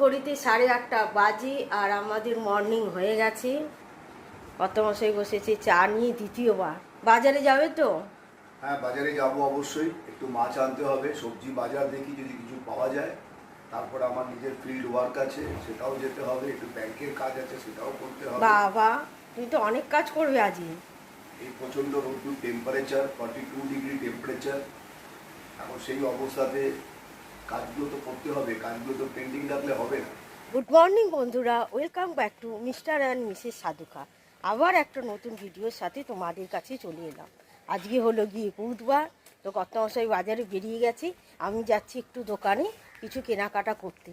ঘড়িতে 8:30 বাজে আর আমাদের মর্নিং হয়ে গেছে। কত মশাই বসেছে চা নিয়ে দ্বিতীয়বার। বাজারে যাবে তো? হ্যাঁ, বাজারে যাব অবশ্যই। একটু মাছ আনতে হবে, সবজি বাজার দেখি যদি কিছু পাওয়া যায়। তারপর আমার নিজের ফিল্ড ওয়ার্ক আছে, সেটাও যেতে হবে। একটু ব্যাংকের কাজ আছে, সেটাও করতে হবে। বাবা, তুমি তো অনেক কাজ করবে আজই। এই প্রচণ্ড রোদ্দুর, টেম্পারেচার 42 ডিগ্রি টেম্পারেচার। এখন সেই অবস্থাতে কাজগুলো তো করতে হবে, কাজগুলো তো পেন্ডিং রাখলে হবে না। গুড মর্নিং বন্ধুরা, welcome back to Mr and Mrs Sadhuka. আবার একটা নতুন ভিডিওর সাথে তোমাদের কাছে চলে এলাম। আজকে হলো গিয়ে বুধবার, তো কর্তামশাই বাজারে বেরিয়ে গেছি। আমি যাচ্ছি একটু দোকানে কিছু কেনাকাটা করতে।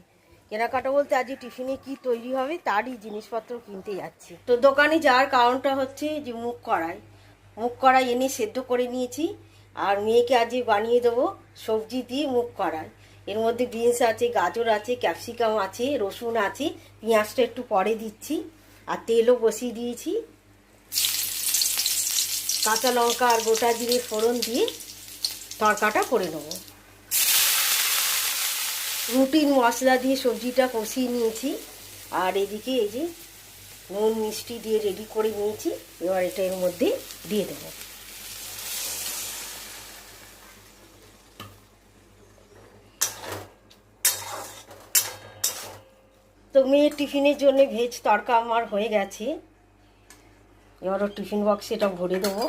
কেনাকাটা বলতে আজকে টিফিনে কি তৈরি হবে তারই জিনিসপত্র কিনতে যাচ্ছি। তো দোকানে যাওয়ার কারণটা হচ্ছে যে মুগ কড়াই এনে সেদ্ধ করে নিয়েছি। আর মেয়েকে আজকে বানিয়ে দেবো সবজি দিয়ে মুগ কড়াই। এর মধ্যে বিনস আছে, গাজর আছে, ক্যাপসিকাম আছে, রসুন আছে, পেঁয়াজটা একটু পরে দিচ্ছি। আর তেলও বসিয়ে দিয়েছি। কাঁচা লঙ্কা আর গোটা জিরে ফোড়ন দিয়ে তড়কাটা করে নেব। রুটিন মশলা দিয়ে সবজিটা কষিয়ে নিয়েছি। আর এদিকে এই যে নুন মিষ্টি দিয়ে রেডি করে নিয়েছি। এবার এটা এর মধ্যে দিয়ে দেবো। তো মেয়ের টিফিনের জন্য ভেজ তড়কা আমার হয়ে গেছে। এবারও টিফিন বক্সে এটা ভরে দেবো।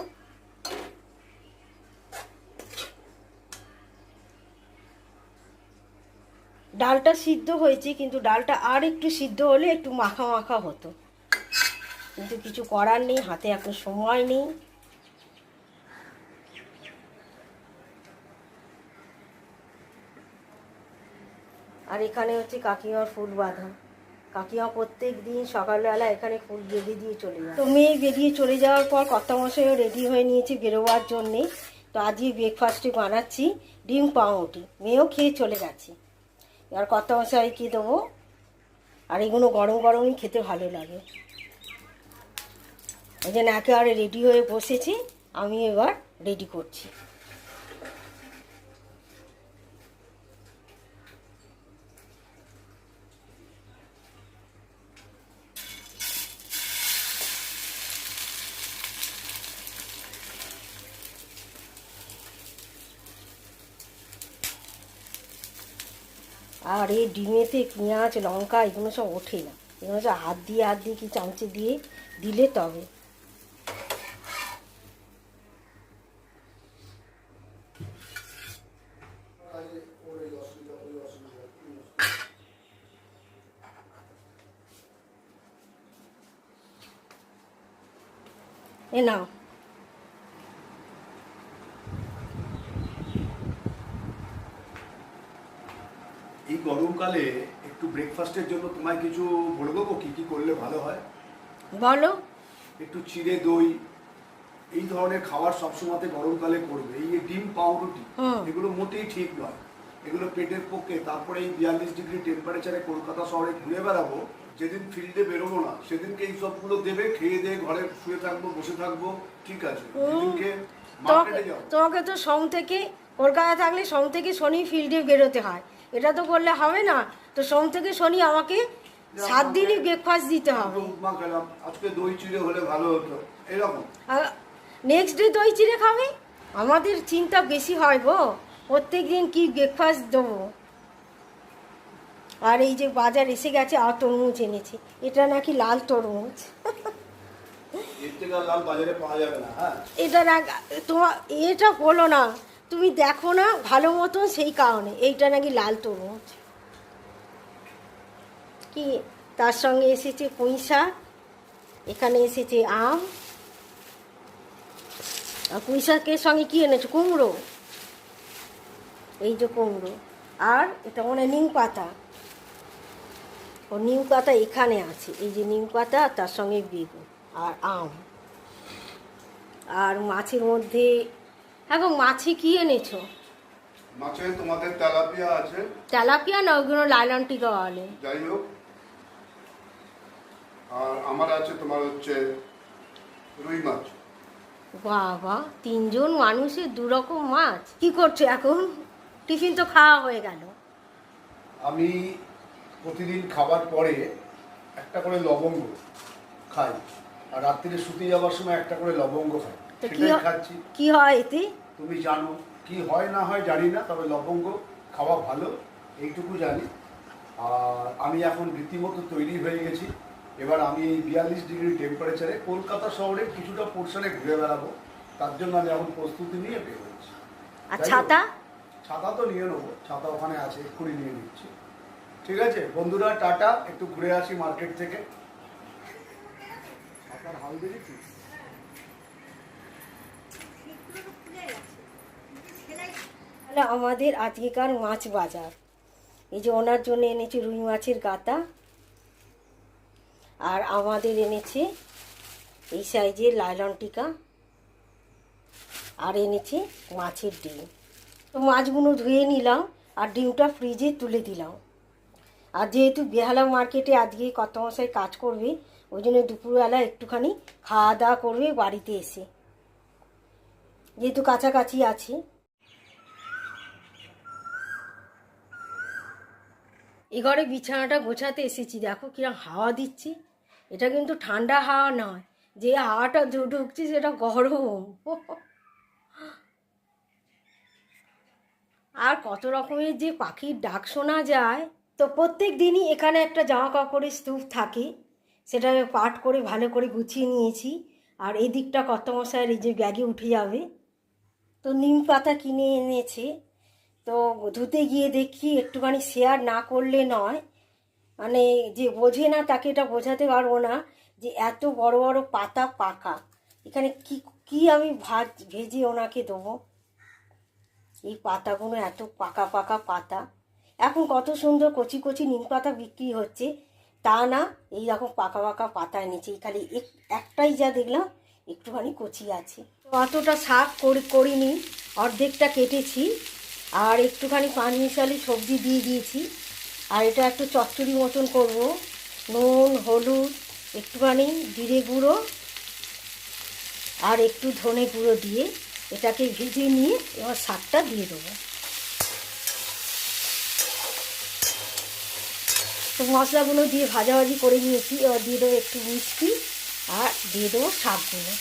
ডালটা সিদ্ধ হয়েছে, কিন্তু ডালটা আর একটু সিদ্ধ হলে একটু মাখা মাখা হতো, কিন্তু কিছু করার নেই, হাতে এখন সময় নেই। আর এখানে হচ্ছে কাকিমার ফুল বাঁধা। কাকিমা প্রত্যেক দিন সকালবেলা এখানে ফুল বেঁধে দিয়ে চলে যায়। তো মেয়ে বেরিয়ে চলে যাওয়ার পর কর্তামশাইও রেডি হয়ে নিয়েছি বেরোবার জন্যে। তো আজকে ব্রেকফাস্টে বানাচ্ছি ডিম পাউরুটি। মেয়েও খেয়ে চলে গেছে। এবার কর্তামশাইকে দেবো। আর এগুলো গরম গরমই খেতে ভালো লাগে। এই জন্য একেবারে রেডি হয়ে বসেছি। আমি এবার রেডি করছি। আর এই ডিমেতে পেঁয়াজ লঙ্কা এগুলো সব ওঠে না। এগুলো সব হাত দিয়ে কি চামচে দিয়ে দিলে তবে। এ নাও। এই গরমকালে একটু ব্রেকফাস্টের জন্য তোমায় কিছু বলে দেবো, কি কি করলে ভালো হয়। বলো। একটু চিড়ে দই, এই ধরনের খাবার সবসময়তে গরমকালে করবে। এই যে ডিম পাউরুটি, এগুলো মোটেই ঠিক নয়। এগুলো পেটের পক্ষে। তারপরে এই 42 ডিগ্রি টেম্পারেচারে কলকাতা শহরে ঘুরে বেড়াবো, যেদিন ফিল্ডে বেরোবো না সেদিনকে এই সবগুলো দেবে, খেয়ে দিয়ে ঘরে শুয়ে থাকবো, বসে থাকবো, ঠিক আছে। যেদিনকে মার্কেটে যাবো, তোমাকে তো সোম থেকে, কলকাতা থাকলে সোম থেকে শনি ফিল্ডে বেরোতে হয়। এটা তো করলে হবে না। তো সোম থেকে শনি আমাকে 7 দিনই ব্রেকফাস্ট দিতে হবে। উপমা খেলাম, আজকে দই চিড়ে হলে ভালো হতো, এরকম। নেক্সট ডে দই চিড়ে খাবে। আমাদের চিন্তা বেশি হয় গো, প্রত্যেক দিন কি ব্রেকফাস্ট দেবো। আর এই যে বাজার এসে গেছে, আর তরমুজ এনেছি। এটা নাকি লাল তরমুজ। এর থেকে লাল বাজারে পাওয়া যাবে না। হ্যাঁ, এটা না, তোমার এটা বলো না, তুমি দেখো না ভালো মতো, সেই কারণে এইটা নাকি লাল তরমুজ। কি তার সঙ্গে এসেছে পুঁই শাক, এখানে এসেছে আম। আর পুঁই শাকের সঙ্গে কি এনেছো? কুমড়ো। এই যে কুমড়ো। আর এটা মনে হয় নিম পাতা। ও নিম পাতা এখানে আছে। এই যে নিম পাতা, তার সঙ্গে বেগুন আর আম। আর মাছের মধ্যে, এখন মাছে কি এনেছো? মাছে তোমাদের তেলাপিয়া আছে। তেলাপিয়া না, ওগুলো লাইলন টিকা বলে। যাই হোক, আর আমার আছে তোমার হচ্ছে রুই মাছ। বাবা, 3 জন মানুষের 2 রকম মাছ। কি করছো এখন? টিফিন তো খাওয়া হয়ে গেল। আমি প্রতিদিন খাবার পরে একটা করে লবঙ্গ খাই, আর রাত্রিরে শুতে যাওয়ার সময় একটা করে লবঙ্গ খাই। তো সেটাই খাচ্ছি। কি হয় এতে? তুমি জানো কি হয় না হয় জানি না, তবে লবঙ্গ খাওয়া ভালো এইটুকু জানি। আর আমি এখন রীতিমতো তৈরি হয়ে গেছি। এবার আমি এই 42 ডিগ্রি টেম্পারেচারে কলকাতা শহরে কিছুটা পোর্শনে ঘুরে বেড়াবো, তার জন্য আমি এখন প্রস্তুতি নিয়ে বের হচ্ছি। আর ছাতা? ছাতা তো নিয়ে নেবো, ছাতা ওখানে আছে, এক্ষুনি নিয়ে নিচ্ছি। ঠিক আছে বন্ধুরা, টাটা। একটু ঘুরে আসি মার্কেট থেকে। ছাতার হাল দেখেছি। তাহলে আমাদের আজকেকার মাছ বাজার, এই যে ওনার জন্য এনেছে রুই মাছের গাতা, আর আমাদের এনেছে এই সাইজের লাইলন টিকা, আর এনেছে মাছের ডিম। তো মাছগুলো ধুয়ে নিলাম আর ডিমটা ফ্রিজে তুলে দিলাম। আর যেহেতু বেহালা মার্কেটে আজকে কর্তামশাই কাজ করবে, ওই জন্য দুপুরবেলা একটুখানি খাওয়া দাওয়া করবে বাড়িতে এসে, যেহেতু কাছাকাছি আছে। এ ঘরে বিছানাটা গোছাতে এসেছি, দেখো কিরকম হাওয়া দিচ্ছে। এটা কিন্তু ঠান্ডা হাওয়া নয়, যে হাওয়াটা ঢুকছে সেটা গরম। আর কত রকমের যে পাখির ডাক শোনা যায়। তো প্রত্যেক দিনই এখানে একটা জামা কাপড়ের স্তূপ থাকে, সেটা আমি পাট করে ভালো করে গুছিয়ে নিয়েছি। আর এই দিকটা কর্তামশাইয়ের এই যে ব্যাগে উঠে যাবে। তো নিম পাতা কিনে এনেছে, তো ধুতে গিয়ে দেখি একটুখানি শেয়ার না করলে নয়, মানে যে বোঝে না তাকে এটা বোঝাতে পারবো না যে এত বড় বড় পাতা পাকা। এখানে কি কি আমি ভেজে ওনাকে দেবো। এই পাতাগুলো এত পাকা পাকা পাতা। এখন কত সুন্দর কচি কচি নিম পাতা বিক্রি হচ্ছে, তা না, এই রকম পাকা পাকা পাতা এনেছি। খালি একটাই যা দেখলাম একটুখানি কচি আছে। তো অতটা শাক করিনি, অর্ধেকটা কেটেছি। আর একটুখানি পাঁচ মিশালি সবজি দিয়ে দিয়েছি। আর এটা একটু চচ্চড়ি মতন করব। নুন, হলুদ, একটুখানি জিরে গুঁড়ো আর একটু ধনে গুঁড়ো দিয়ে এটাকে ভেজে নিয়ে এবার শাকটা দিয়ে দেবো। তো মশলাগুলো দিয়ে ভাজাভাজি করে নিয়েছি, এবার দিয়ে দেবো একটু মিষ্টি আর দিয়ে দেবো শাকগুলো।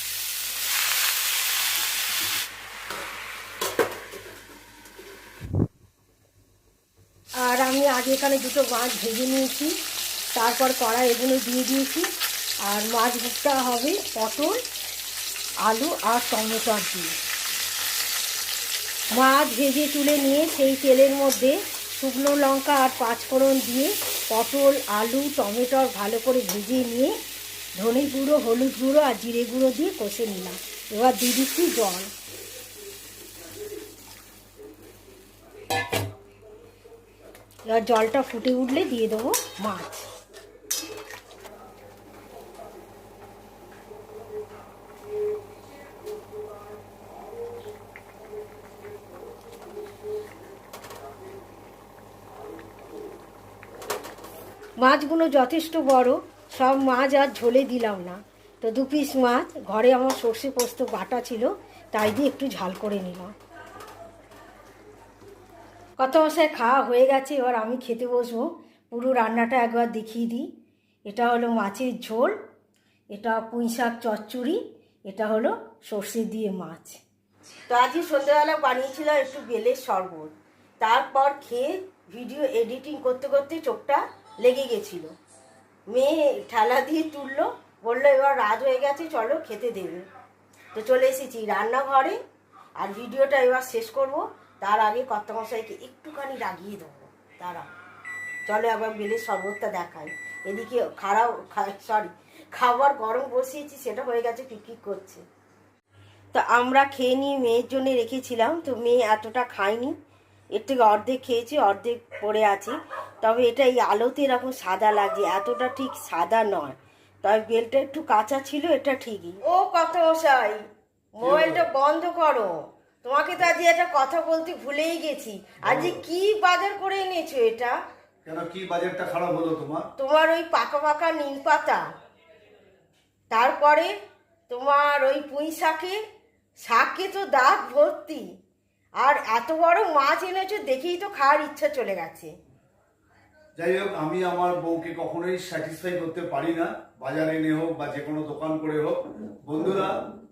আর আমি আগে এখানে দুটো মাছ ভেজে নিয়েছি, তারপর কড়াই এগুলো দিয়ে দিয়েছি। আর মাছ ভুট্টা হবে পটল, আলু আর টমেটো দিয়ে। মাছ ভেজে তুলে নিয়ে সেই তেলের মধ্যে শুকনো লঙ্কা আর পাঁচফোড়ন দিয়ে পটল, আলু, টমেটো ভালো করে ভেজে নিয়ে ধনে গুঁড়ো, হলুদ গুঁড়ো আর জিরে গুঁড়ো দিয়ে কষে নিলাম। এবার দিয়ে দিচ্ছি জল। এবার জলটা ফুটে উঠলে দিয়ে দেবো মাছ। মাছগুলো যথেষ্ট বড়, সব মাছ আর ঝোলে দিলাম না। তো 2 পিস মাছ, ঘরে আমার সর্ষে পোস্ত বাটা ছিল, তাই দিয়ে একটু ঝাল করে নিলাম। কর্তামশাই খাওয়া হয়ে গেছে, এবার আমি খেতে বসবো। পুরো রান্নাটা একবার দেখিয়ে দিই। এটা হলো মাছের ঝোল, এটা পুঁই শাক চচ্চড়ি, এটা হলো সর্ষে দিয়ে মাছ। তো আজকে সন্ধ্যাবেলা বানিয়েছিলাম একটু বেলের শরবত। তারপর খেয়ে ভিডিও এডিটিং করতে করতে চোখটা লেগে গেছিল। মেয়ে ঠেলা দিয়ে তুললো, বললো এবার রাত হয়ে গেছে, চলো খেতে দেবে। তো চলে এসেছি রান্নাঘরে, আর ভিডিওটা এবার শেষ করব। তার আগে কর্তামশাইকে একটুখানি রাগিয়ে দেবো। তারা চলো একবার বেলের শরবতটা দেখাই। এদিকে খাবার গরম বসিয়েছি, সেটা হয়ে গেছে, পিকপিক করছে। তো আমরা খেয়ে নিয়ে মেয়ের জন্য রেখেছিলাম, তো মেয়ে এতটা খায়নি, এর থেকে অর্ধেক খেয়েছি, অর্ধেক পড়ে আছে। তবে এটা এই আলোতে এরকম সাদা লাগছে, এতটা ঠিক সাদা নয়, তবে বেলটা একটু কাঁচা ছিল, এটা ঠিকই। ও কর্তামশাই, মোবাইলটা বন্ধ করো। তোমাকে তো আজ একটা কথা বলতে ভুলেই গেছি। আজকে কি বাজার করে এনেছো এটা? কেন, কি বাজারটা খারাপ হলো তোমার? তোমার ওই পাকা পাকা নিম পাতা, তারপরে তোমার ওই পুঁই শাকে তো দাগ ভর্তি, আর এত বড় মাছ এনেছো, দেখেই তো খাওয়ার ইচ্ছা চলে গেছে। যাই হোক, আমি আমার বউকে কখনোই স্যাটিসফাই করতে পারি না, বাজারে এনে হোক বা যে কোনো দোকান করে হোক। বন্ধুরা,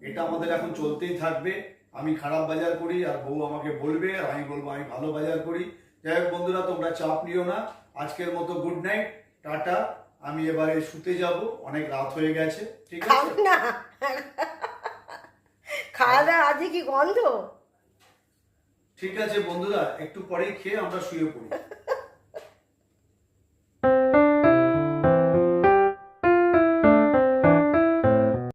এটা আমাদের এখন চলতেই থাকবে। আমি খারাপ বাজার করি আর বউ আমাকে বলবে, আর আমি বলবো আমি ভালো বাজার করি। যাই হোক বন্ধুরা, তোমরা চাপ নিও না। আজকের মতো গুড নাইট, টাটা। আমি এবারে শুতে যাব, অনেক রাত হয়ে গেছে। ঠিক খাও আছে না, খাওয়া দাওয়া আজকে কি গন্ধ? ঠিক আছে বন্ধুরা, একটু পরেই খেয়ে আমরা শুয়ে পড়ি।